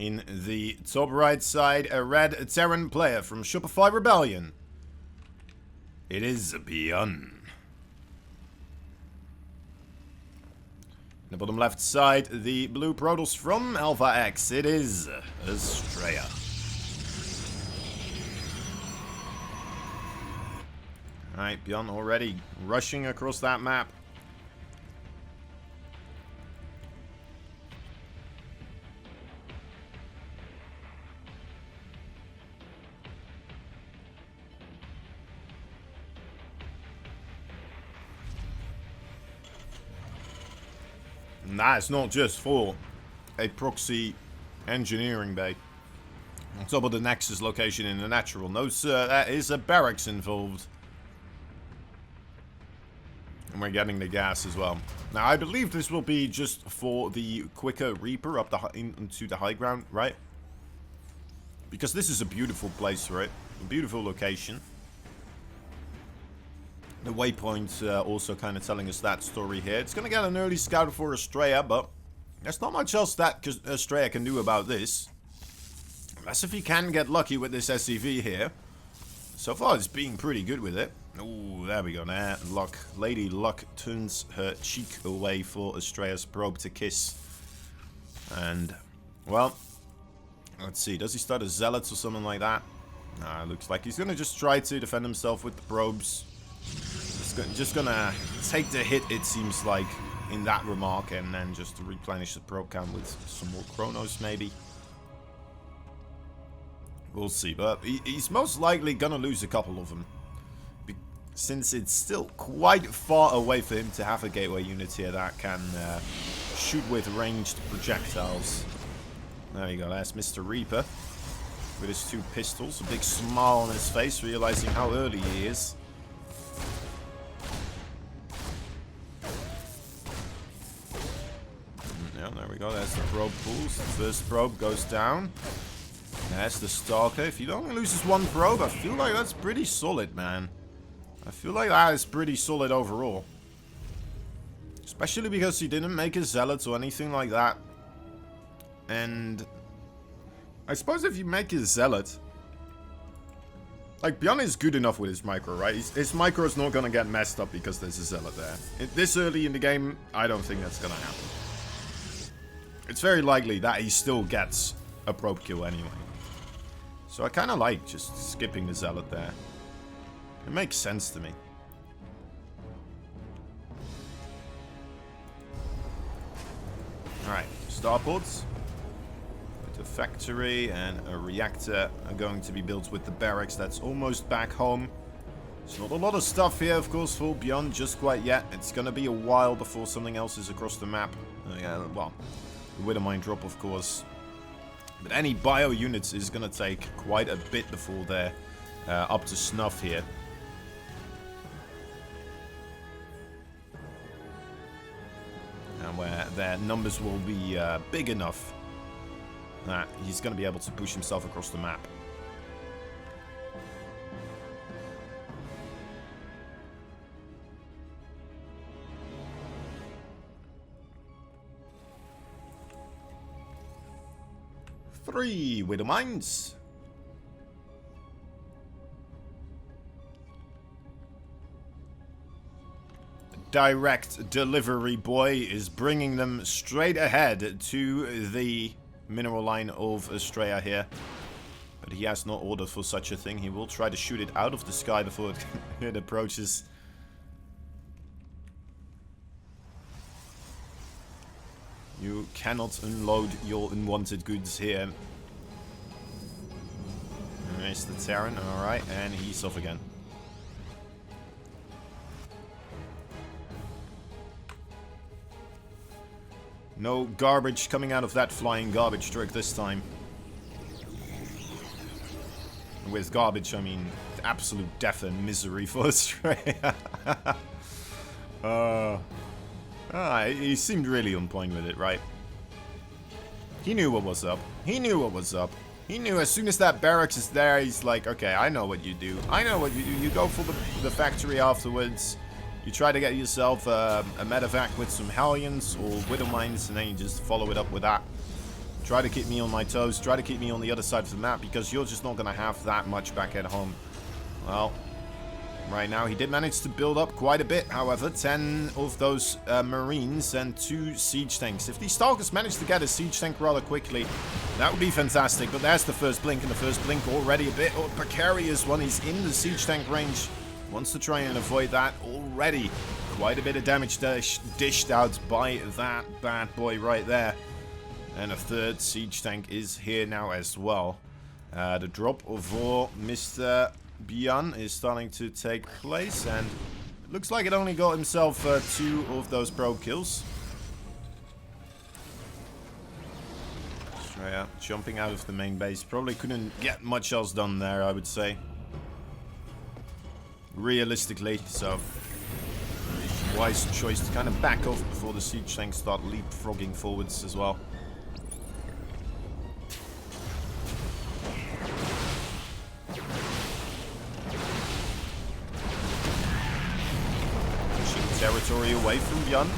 In the top right side, a red Terran player from Shopify Rebellion. It is Byun. In the bottom left side, the blue Protoss from Alpha X. It is Astrea. Alright, Byun already rushing across that map. And that is not just for a proxy engineering bay. On top of the Nexus location in the natural. No sir, that is a barracks involved. And we're getting the gas as well. Now I believe this will be just for the quicker Reaper up into the high ground, right? Because this is a beautiful place, right? A beautiful location. The waypoint also kind of telling us that story here. It's going to get an early scout for Astrea, but there's not much else that Astrea can do about this. Unless if he can get lucky with this SCV here. So far, it's being pretty good with it. Oh, there we go. Nah, Luck. Lady Luck turns her cheek away for Astrea's probe to kiss. And, well, let's see. Does he start a Zealots or something like that? Nah, looks like he's going to just try to defend himself with the probes. Just gonna take the hit, it seems like, in that remark, and then just replenish the probe count with some more Chronos, maybe. We'll see, but he's most likely gonna lose a couple of them. Since it's still quite far away for him to have a gateway unit here that can shoot with ranged projectiles. There you go, that's Mr. Reaper. With his 2 pistols, a big smile on his face, realizing how early he is. There we go, there's the probe pools. The first probe goes down. There's the Stalker. If he only loses 1 probe, I feel like that's pretty solid, man. I feel like that is pretty solid overall. Especially because he didn't make a Zealot or anything like that. And I suppose if you make a Zealot, like, Byun is good enough with his micro, right? His micro is not going to get messed up because there's a Zealot there. This early in the game, I don't think that's going to happen. It's very likely that he still gets a probe kill anyway. So I kind of like just skipping the Zealot there. It makes sense to me. Alright, starports. With a factory and a reactor are going to be built with the barracks. That's almost back home. There's not a lot of stuff here, of course, for Byun just quite yet. It's going to be a while before something else is across the map. Yeah, well, the Widowmine drop, of course. But any bio units is going to take quite a bit before they're up to snuff here. And where their numbers will be big enough that he's going to be able to push himself across the map. Three Widowmines. Direct delivery boy is bringing them straight ahead to the mineral line of Astrea here. But he has no order for such a thing. He will try to shoot it out of the sky before it approaches. You cannot unload your unwanted goods here. There's the Terran, alright, and he's off again. No garbage coming out of that flying garbage truck this time. And with garbage, I mean absolute death and misery for Astrea. He seemed really on point with it, right? He knew what was up. He knew what was up. He knew as soon as that barracks is there, he's like, okay, I know what you do. I know what you do. You go for the factory afterwards. You try to get yourself a medevac with some Hellions or Widowmines, and then you just follow it up with that. Try to keep me on my toes. Try to keep me on the other side of the map, because you're just not going to have that much back at home. Well, right now he did manage to build up quite a bit. However, 10 of those Marines and 2 siege tanks. If these Stalkers manage to get a siege tank rather quickly, that would be fantastic. But there's the first blink, and the first blink already a bit precarious when he's in the siege tank range. Wants to try and avoid that already. Quite a bit of damage dished out by that bad boy right there. And a third siege tank is here now as well. The drop for Mr. Byun is starting to take place, and it looks like it only got himself 2 of those probe kills. Astrea jumping out of the main base. Probably couldn't get much else done there, I would say. Realistically, so wise choice to kind of back off before the siege tanks start leapfrogging forwards as well. Pushing territory away from Byun.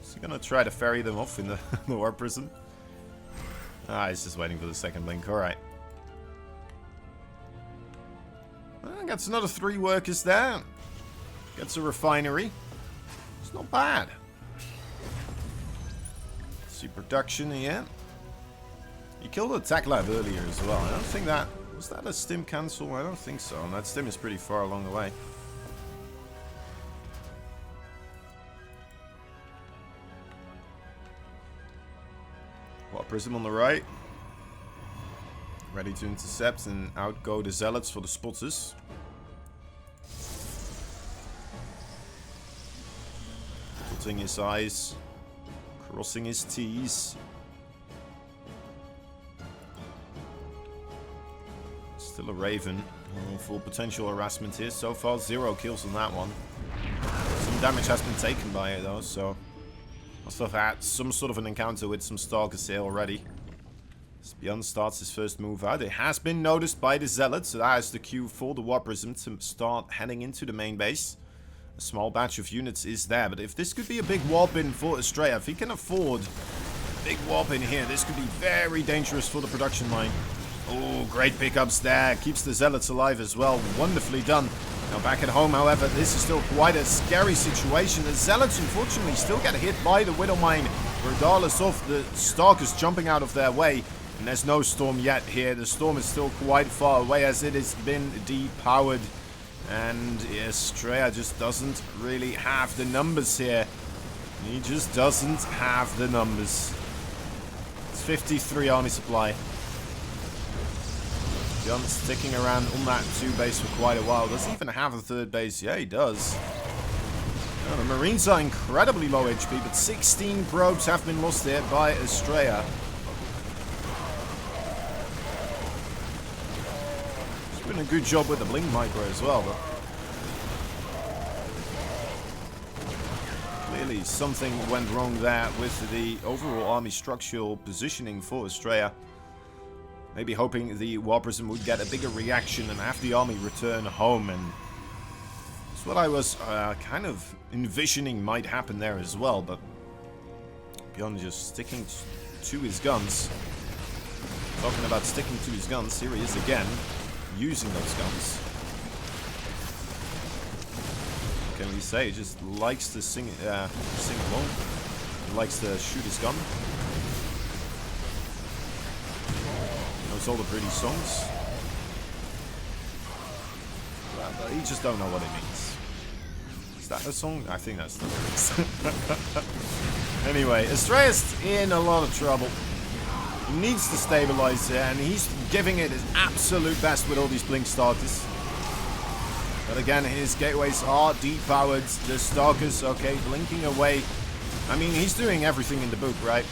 Is he gonna try to ferry them off in the warp prism? Ah, he's just waiting for the second blink. Alright. Gets another 3 workers there. Gets a refinery. It's not bad. See production here. He killed the attack lab earlier as well. I don't think that... Was that a stim cancel? I don't think so. And that stim is pretty far along the way. What, prism on the right. Ready to intercept, and out go the zealots for the spotters. Putting his eyes, crossing his T's. Still a Raven. Full potential harassment here. So far, 0 kills on that one. Some damage has been taken by it though, so must have had some sort of an encounter with some Stalkers here already. Byun starts his first move out. It has been noticed by the Zealots, so that is the cue for the Warp Prism to start heading into the main base. A small batch of units is there, but if this could be a big warp in for Astrea, if he can afford a big warp in here, this could be very dangerous for the production line. Oh, great pickups there. Keeps the Zealots alive as well. Wonderfully done. Now back at home, however, this is still quite a scary situation. The Zealots, unfortunately, still get hit by the Widow Mine, regardless of the Stalkers jumping out of their way. And there's no storm yet here. The storm is still quite far away as it has been depowered. And Astrea just doesn't really have the numbers here. He just doesn't have the numbers. It's 53 army supply. Byun sticking around on that 2 base for quite a while. Does he even have a 3rd base? Yeah, he does. Oh, the Marines are incredibly low HP, but 16 probes have been lost there by Astrea. He's doing a good job with the Blink Micro as well, but clearly something went wrong there with the overall army structural positioning for Astrea. Maybe hoping the Warp Prism would get a bigger reaction and have the army return home, and that's what I was kind of envisioning might happen there as well, but Byun just sticking to his guns. Talking about sticking to his guns, here he is again, using those guns. What can we say? He just likes to sing along. He likes to shoot his gun. Knows all the pretty songs. But he just don't know what it means. Is that a song? I think that's the lyrics. Anyway, Astrea's in a lot of trouble. He needs to stabilize here, and he's giving it his absolute best with all these blink starters. But again, his gateways are depowered. The Stalkers, okay, blinking away. I mean, he's doing everything in the book, right?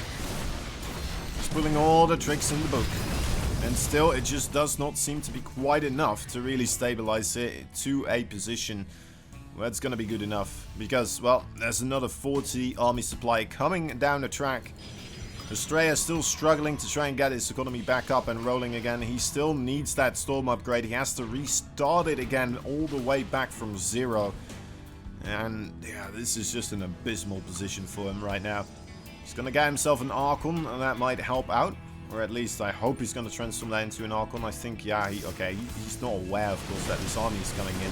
He's pulling all the tricks in the book. And still, it just does not seem to be quite enough to really stabilize it to a position where it's going to be good enough. Because, well, there's another 40 army supply coming down the track. Astrea is still struggling to try and get his economy back up and rolling again. He still needs that storm upgrade. He has to restart it again all the way back from 0. And yeah, this is just an abysmal position for him right now. He's going to get himself an Archon, and that might help out. Or at least I hope he's going to transform that into an Archon. I think, yeah, he's not aware, of course, that this army is coming in.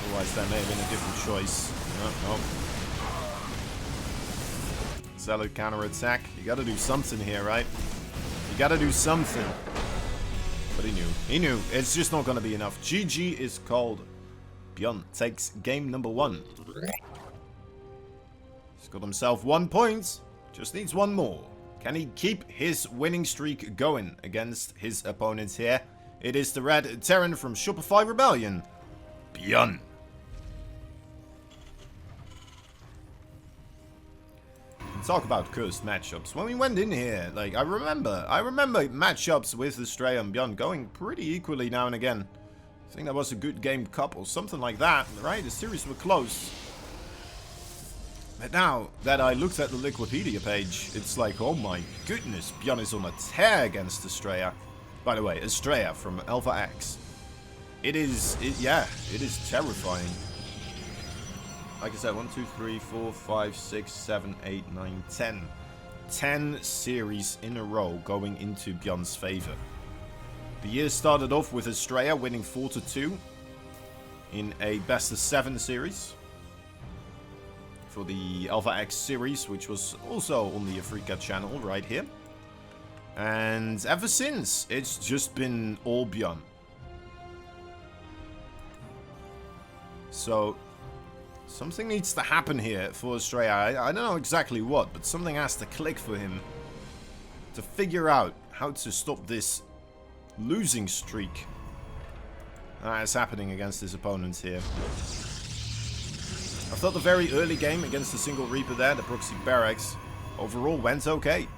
Otherwise, that may have been a different choice. No. Zealot counter-attack. You got to do something here, right? You got to do something. But he knew. He knew. It's just not going to be enough. GG is called. Byun takes game number 1. He's got himself 1 point. Just needs 1 more. Can he keep his winning streak going against his opponents here? It is the Red Terran from Shopify Rebellion, Byun. Talk about cursed matchups. When we went in here, like, I remember matchups with Astrea and Byun going pretty equally now and again. I think that was a good game cup or something like that, right? The series were close. But now that I looked at the Wikipedia page, it's like, oh my goodness, Byun is on a tear against Astrea. By the way, Astrea from Alpha X. It is terrifying. Like I said, 1, 2, 3, 4, 5, 6, 7, 8, 9, 10. 10 series in a row going into Byun's favor. The year started off with Astrea winning 4-2 in a best of 7 series for the Alpha X series, which was also on the Africa channel right here. And ever since, it's just been all Byun. So something needs to happen here for Astrea. I don't know exactly what, but something has to click for him to figure out how to stop this losing streak that is happening against his opponents here. I thought the very early game against the single Reaper there, the proxy barracks, overall went okay.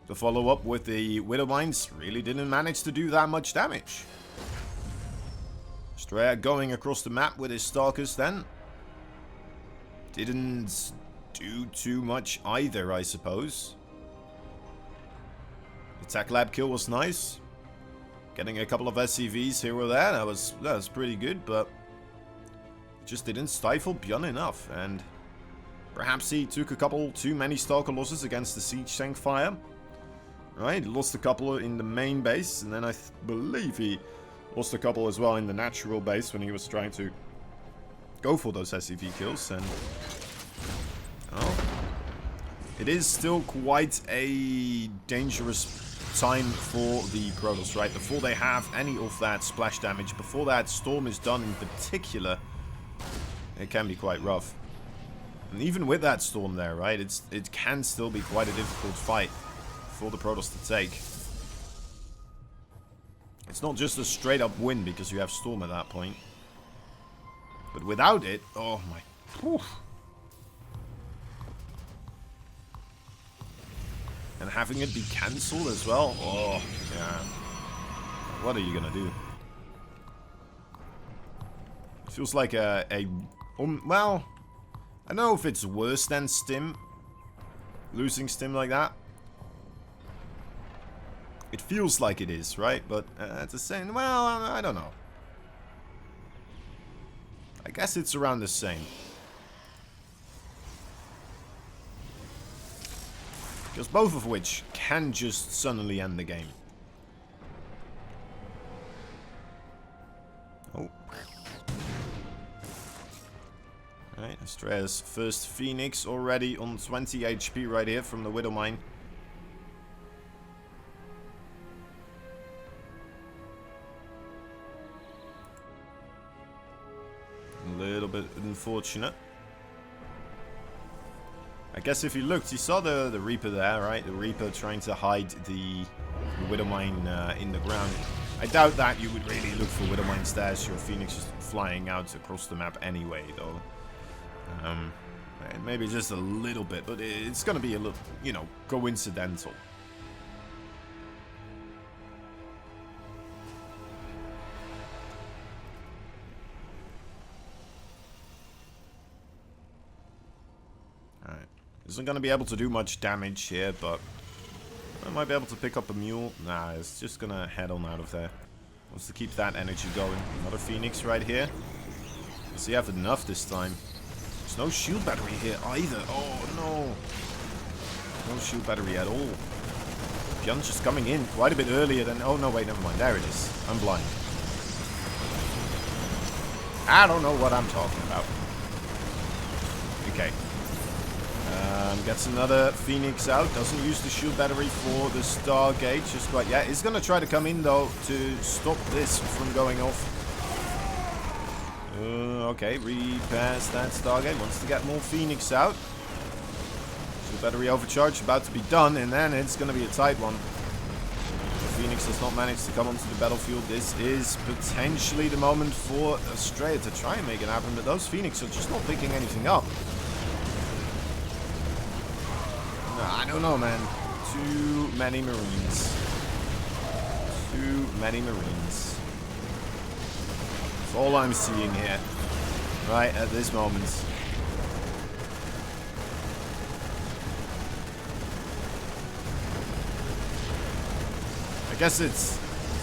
The follow-up with the Widow Mines really didn't manage to do that much damage. Astrea going across the map with his Stalkers then. Didn't do too much either, I suppose. Attack lab kill was nice. Getting a couple of SCVs here or there, that was pretty good, but it just didn't stifle Byun enough. And perhaps he took a couple too many Stalker losses against the siege tank fire. Right, he lost a couple in the main base, and then I believe he lost a couple as well in the natural base when he was trying to go for those SCV kills. And it is still quite a dangerous time for the Protoss, right? Before they have any of that splash damage, before that storm is done in particular, it can be quite rough. And even with that storm there, right, it can still be quite a difficult fight for the Protoss to take. It's not just a straight up win because you have storm at that point. But without it, oh my... Whew. And having it be cancelled as well? Oh, yeah. What are you gonna do? It feels like well, I don't know if it's worse than Stim. Losing Stim like that. It feels like it is, right? But at the same, well, I don't know. I guess it's around the same. Because both of which can just suddenly end the game. Oh. Alright, Astrea's first Phoenix already on 20 HP right here from the Widow Mine. A little bit unfortunate. I guess if you looked, you saw the Reaper there, right? The Reaper trying to hide the Widow Mine in the ground. I doubt that you would really look for Widow Mine stairs. Your Phoenix is flying out across the map anyway, though. Maybe just a little bit, but it's going to be a little, you know, coincidental. Alright. Isn't going to be able to do much damage here, but I might be able to pick up a mule. Nah, it's just going to head on out of there. Wants to keep that energy going. Another Phoenix right here. Does he have enough this time? There's no shield battery here either. Oh no. No shield battery at all. Byun's just coming in quite a bit earlier than... Oh no, wait, never mind. There it is. I'm blind. I don't know what I'm talking about. Okay. Gets another Phoenix out. Doesn't use the shield battery for the Stargate just quite yet. He's going to try to come in though to stop this from going off. Okay, repairs that Stargate. Wants to get more Phoenix out. Shield battery overcharge about to be done, and then it's going to be a tight one. The Phoenix does not manage to come onto the battlefield. This is potentially the moment for Astrea to try and make it happen, but those Phoenix are just not picking anything up. I don't know, man. Too many Marines. Too many Marines. That's all I'm seeing here. Right at this moment. I guess it's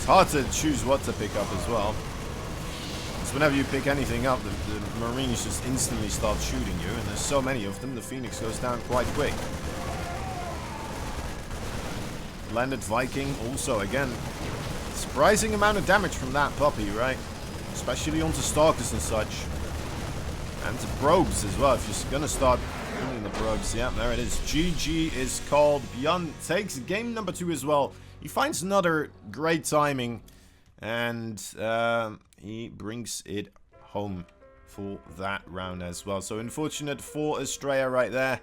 hard to choose what to pick up as well. Because whenever you pick anything up, the Marines just instantly start shooting you. And there's so many of them, the Phoenix goes down quite quick. Landed Viking also, again, surprising amount of damage from that puppy, right? Especially onto Stalkers and such. And to probes as well, if you're gonna start doing the probes. Yeah, there it is. GG is called. Byun takes game number 2 as well. He finds another great timing. And he brings it home for that round as well. So unfortunate for Astrea right there.